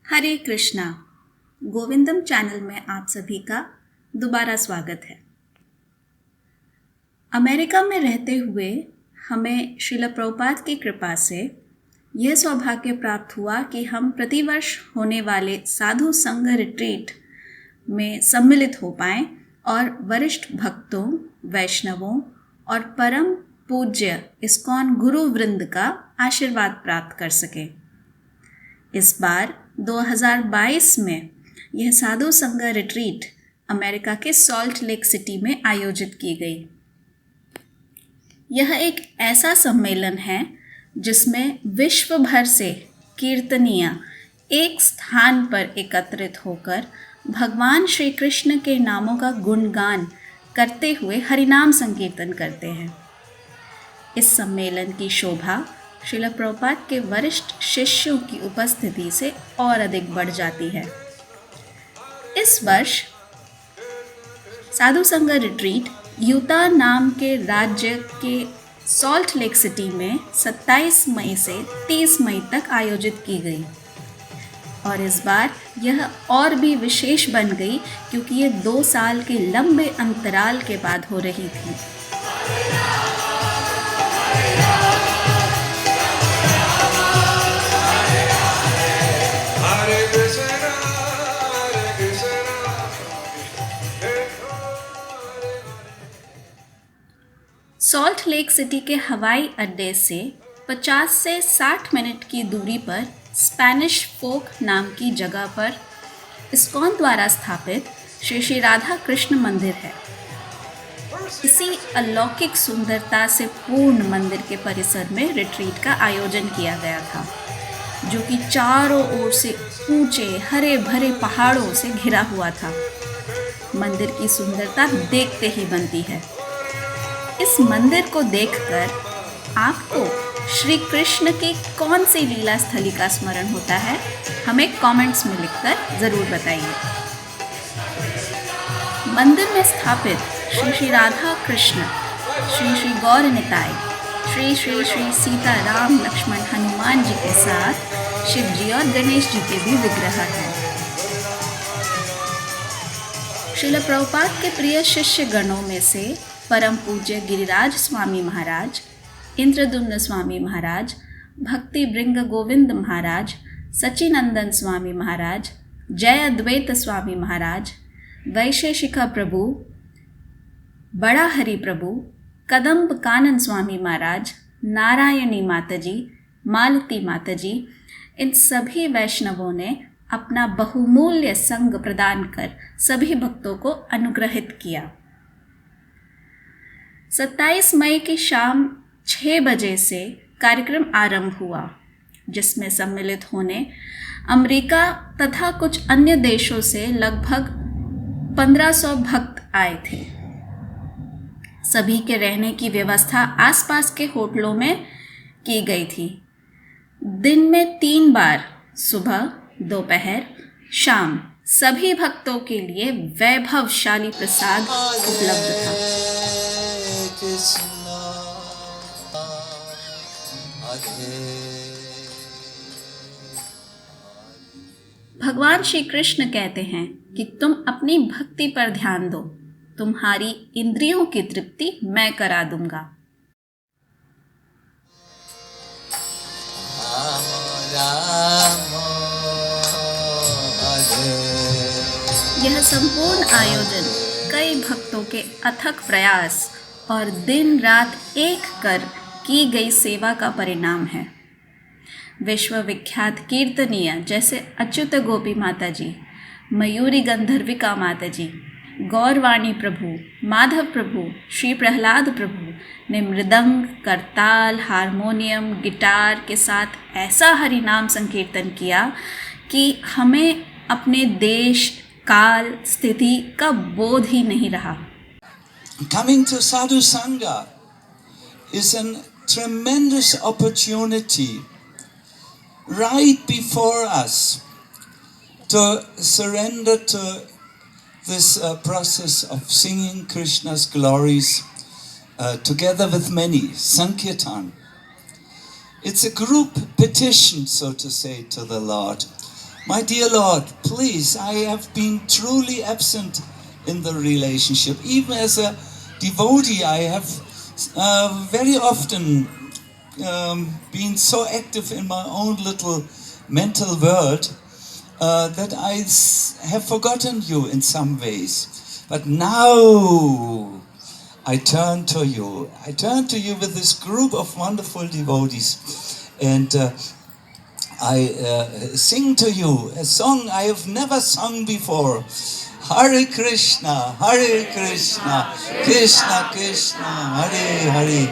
हरे कृष्णा। गोविंदम channel में आप सभी का दोबारा स्वागत है। अमेरिका में रहते हुए हमें श्रील प्रभुपाद की कृपा से यह सौभाग्य प्राप्त हुआ कि हम प्रतिवर्ष होने वाले साधु संघ रिट्रीट में सम्मिलित हो पाएं और वरिष्ठ भक्तों, वैष्णवों और परम पूज्य इस्कॉन गुरु वृंद का आशीर्वाद प्राप्त कर सकें। इस बार 2022 में यह साधु संघ रिट्रीट अमेरिका के सॉल्ट लेक सिटी में आयोजित की गई। यह एक ऐसा सम्मेलन है जिसमें विश्व भर से कीर्तनिया एक स्थान पर एकत्रित होकर भगवान श्री कृष्ण के नामों का गुणगान करते हुए हरिनाम संकीर्तन करते हैं। इस सम्मेलन की शोभा श्रील प्रभुपाद के वरिष्ठ शिष्यों की उपस्थिति से और अधिक बढ़ जाती है। इस वर्ष साधु संघ रिट्रीट यूता नाम के राज्य के सॉल्ट लेक सिटी में 27 मई से 30 मई तक आयोजित की गई और इस बार यह और भी विशेष बन गई क्योंकि ये 2 साल के लंबे अंतराल के बाद हो रही थी। सॉल्ट लेक सिटी के हवाई अड्डे से 50 से 60 मिनट की दूरी पर स्पेनिश फोक नाम की जगह पर इस्कॉन द्वारा स्थापित श्री श्री राधा कृष्ण मंदिर है। इसी अलौकिक सुंदरता से पूर्ण मंदिर के परिसर में रिट्रीट का आयोजन किया गया था, जो कि चारों ओर से ऊंचे हरे भरे पहाड़ों से घिरा हुआ था। मंदिर की सुंदरता देखते ही बनती है। इस मंदिर को देखकर आपको श्री कृष्ण की कौन सी लीला स्थली का स्मरण होता है, हमें कमेंट्स में लिखकर ज़रूर बताइए। मंदिर में स्थापित श्री श्री राधा कृष्ण, श्री श्री गौर निताई, श्री श्री श्री सीता राम लक्ष्मण हनुमान जी के साथ शिव जी और गणेश जी के भी विग्रह हैं। श्रील प्रभुपाद के प्रिय शिष्य गणों में से परम पूज्य गिरिराज स्वामी महाराज, इंद्रदुम्न स्वामी महाराज, भक्ति भृंग गोविंद महाराज, सचिनंदन स्वामी महाराज, जय अद्वैत स्वामी महाराज, वैशेषिका प्रभु, बड़ा हरि प्रभु, कदम्ब कानन स्वामी महाराज, नारायणी माताजी, मालती माताजी, इन सभी वैष्णवों ने अपना बहुमूल्य संग प्रदान कर सभी भक्तों को अनुग्रहित किया। 27 मई की शाम 6 बजे से कार्यक्रम आरंभ हुआ, जिसमें सम्मिलित होने अमेरिका तथा कुछ अन्य देशों से लगभग 1500 भक्त आए थे। सभी के रहने की व्यवस्था आसपास के होटलों में की गई थी। दिन में 3 बार सुबह, दोपहर, शाम सभी भक्तों के लिए वैभवशाली प्रसाद उपलब्ध था। भगवान श्री कृष्ण कहते हैं कि तुम अपनी भक्ति पर ध्यान दो, तुम्हारी इंद्रियों की तृप्ति मैं करा दूंगा। यह संपूर्ण आयोजन कई भक्तों के अथक प्रयास और दिन रात एक कर की गई सेवा का परिणाम है। विश्व विख्यात कीर्तनीय जैसे अच्युत गोपी माता जी, मयूरी गंधर्विका माता जी, गौरवाणी प्रभु, माधव प्रभु, श्री प्रहलाद प्रभु ने मृदंग, करताल, हारमोनियम, गिटार के साथ ऐसा हरिनाम संकीर्तन किया कि हमें अपने देश, काल, स्थिति का बोध ही नहीं रहा। Coming to Sadhu Sangha is a tremendous opportunity right before us to surrender to this process of singing Krishna's glories together with many, Sankirtan. It's a group petition, so to say, to the Lord. My dear Lord, please, I have been truly absent in the relationship. Even as a devotee, I have very often been so active in my own little mental world that I have forgotten you in some ways. But now I turn to you. I turn to you with this group of wonderful devotees, and I sing to you a song I have never sung before. Hare Krishna, Krishna Krishna, Hare Hare,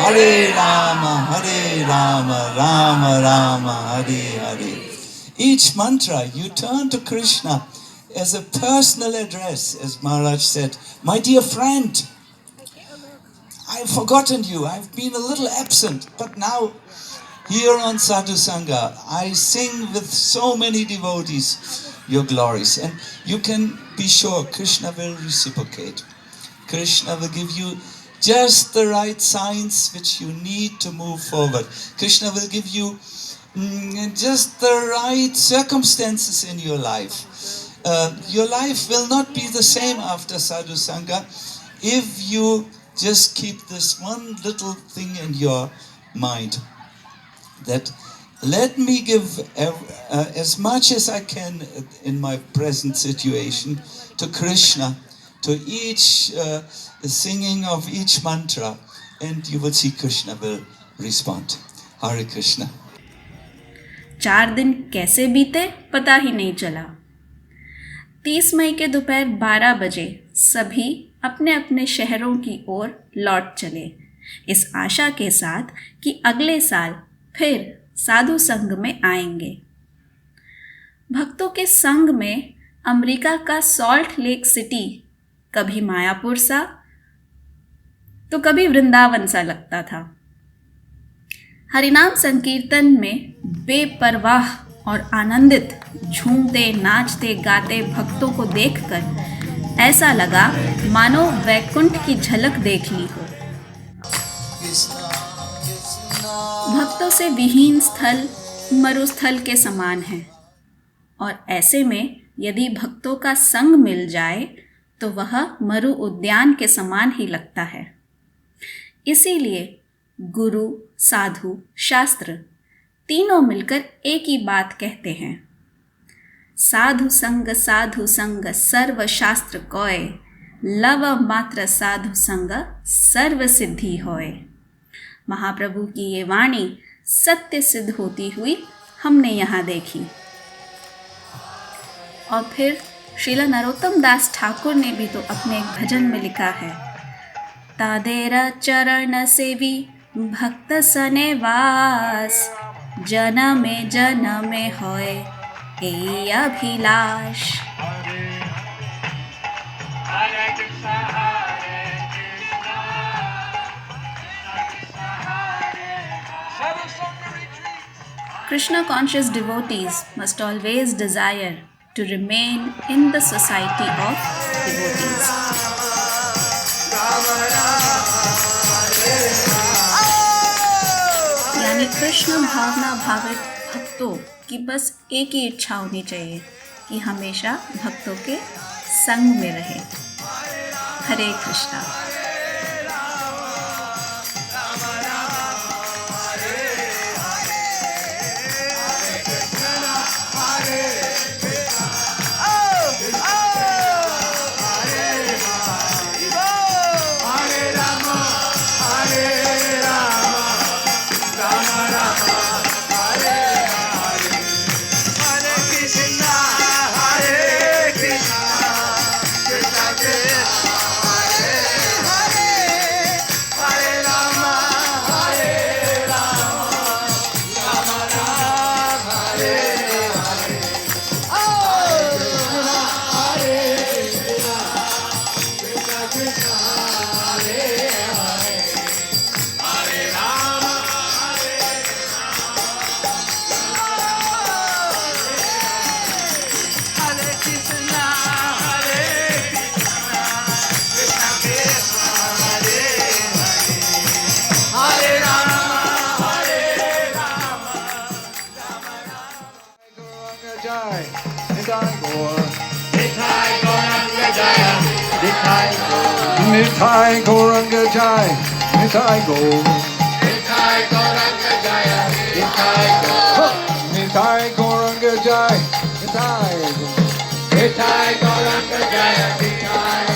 Hare Rama, Rama Rama, Hare Hare. Each mantra, you turn to Krishna as a personal address, as Maharaj said. My dear friend, I've forgotten you. I've been a little absent, but now here on Sadhu Sangha, I sing with so many devotees your glories. And you can be sure Krishna will reciprocate. Krishna will give you just the right signs which you need to move forward. Krishna will give you just the right circumstances in your life. Your life will not be the same after Sadhu Sangha if you just keep this one little thing in your mind. That let me give as much as I can in my present situation to Krishna, to each singing of each mantra, and you will see Krishna will respond. Hare Krishna. 4 दिन कैसे बीते पता ही नहीं चला। 30 मई के दोपहर 12 बजे सभी अपने अपने शहरों की ओर लौट चले, इस आशा के साथ कि अगले साल फिर साधु संघ में आएंगे। भक्तों के संग में अमेरिका का सॉल्ट लेक सिटी कभी मायापुर सा तो कभी वृंदावन सा लगता था। हरिनाम संकीर्तन में बेपरवाह और आनंदित झूमते नाचते गाते भक्तों को देखकर ऐसा लगा मानो वैकुंठ की झलक देख ली हो। भक्तों से विहीन स्थल मरुस्थल के समान है, और ऐसे में यदि भक्तों का संग मिल जाए तो वह मरु उद्यान के समान ही लगता है। इसीलिए गुरु, साधु, शास्त्र तीनों मिलकर एक ही बात कहते हैं, साधु संग सर्व शास्त्र कोय, लव मात्र साधु संग सर्व सिद्धि होय। महाप्रभु की ये वाणी सत्य सिद्ध होती हुई हमने यहाँ देखी। और फिर श्रील नरोत्तम दास ठाकुर ने भी तो अपने एक भजन में लिखा है, तादेरा चरण सेवी भक्त सने वास, जनमे होय ए Abhilash. Krishna conscious devotees must always desire to remain in the society of devotees. यानी कृष्ण भावना भावित भक्तों की बस एक ही इच्छा होनी चाहिए कि हमेशा भक्तों के संग में रहे। हरे Krishna. Jai, Nitai Gaur. Nitai Gauranga Jaya, Nitai Gaur. Nitai Gauranga Jai, Nitai Gaur. Nitai Gauranga Jaya, Nitai Gaur. Nitai Gauranga Jai, Nitai Gaur. Nitai Gauranga Jaya, Nitai